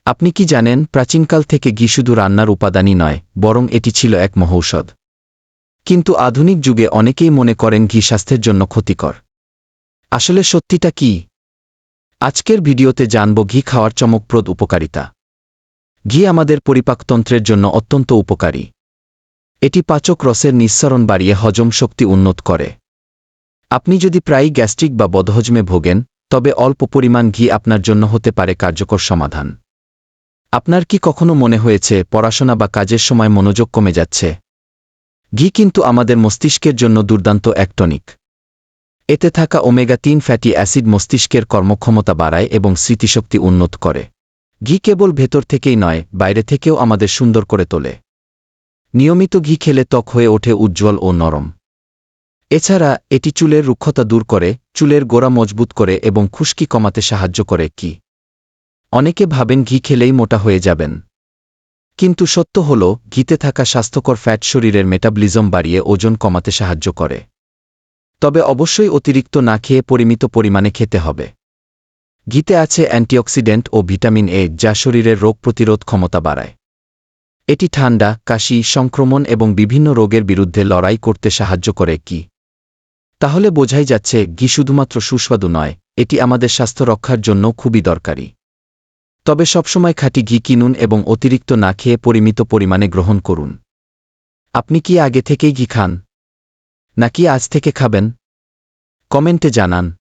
আপনি কি জানেন, প্রাচীনকাল থেকে ঘি শুধু রান্নার উপাদানই নয়, বরং এটি ছিল এক মহৌষধ। কিন্তু আধুনিক যুগে অনেকেই মনে করেন ঘি স্বাস্থ্যের জন্য ক্ষতিকর। আসলে সত্যিটা কি? আজকের ভিডিওতে জানব ঘি খাওয়ার চমকপ্রদ উপকারিতা। ঘি আমাদের পরিপাকতন্ত্রের জন্য অত্যন্ত উপকারী। এটি পাচক রসের নিঃসরণ বাড়িয়ে হজম শক্তি উন্নত করে। আপনি যদি প্রায়ই গ্যাস্ট্রিক বা বদহজমে ভোগেন, তবে অল্প পরিমাণ ঘি আপনার জন্য হতে পারে কার্যকর সমাধান। আপনার কি কখনো মনে হয়েছে পড়াশোনা বা কাজের সময় মনোযোগ কমে যাচ্ছে? ঘি কিন্তু আমাদের মস্তিষ্কের জন্য দুর্দান্ত এক টনিক। এতে থাকা ওমেগা-3 ফ্যাটি অ্যাসিড মস্তিষ্কের কর্মক্ষমতা বাড়ায় এবং স্মৃতিশক্তি উন্নত করে। ঘি কেবল ভেতর থেকেই নয়, বাইরে থেকেও আমাদের সুন্দর করে তোলে। নিয়মিত ঘি খেলে ত্বক হয়ে ওঠে উজ্জ্বল ও নরম। এছাড়া এটি চুলের রুক্ষতা দূর করে, চুলের গোড়া মজবুত করে এবং খুশকি কমাতে সাহায্য করে। অনেকে ভাবেন ঘি খেলেই মোটা হয়ে যাবেন। কিন্তু সত্য হল, ঘিতে থাকা স্বাস্থ্যকর ফ্যাট শরীরের মেটাবলিজম বাড়িয়ে ওজন কমাতে সাহায্য করে। তবে অবশ্যই অতিরিক্ত না খেয়ে পরিমিত পরিমাণে খেতে হবে। ঘিতে আছে অ্যান্টিঅক্সিডেন্ট ও ভিটামিন এ, যা শরীরের রোগ প্রতিরোধ ক্ষমতা বাড়ায়। এটি ঠান্ডা, কাশি, সংক্রমণ এবং বিভিন্ন রোগের বিরুদ্ধে লড়াই করতে সাহায্য করে। তাহলে বোঝাই যাচ্ছে, ঘি শুধুমাত্র সুস্বাদু নয়, এটি আমাদের স্বাস্থ্য রক্ষার জন্য খুবই দরকারি। তবে সবসময় খাঁটি ঘি কিনুন এবং অতিরিক্ত না খেয়ে পরিমিত পরিমাণে গ্রহণ করুন। আপনি কি আগে থেকেই ঘি খান? নাকি আজ থেকে খাবেন? কমেন্টে জানান।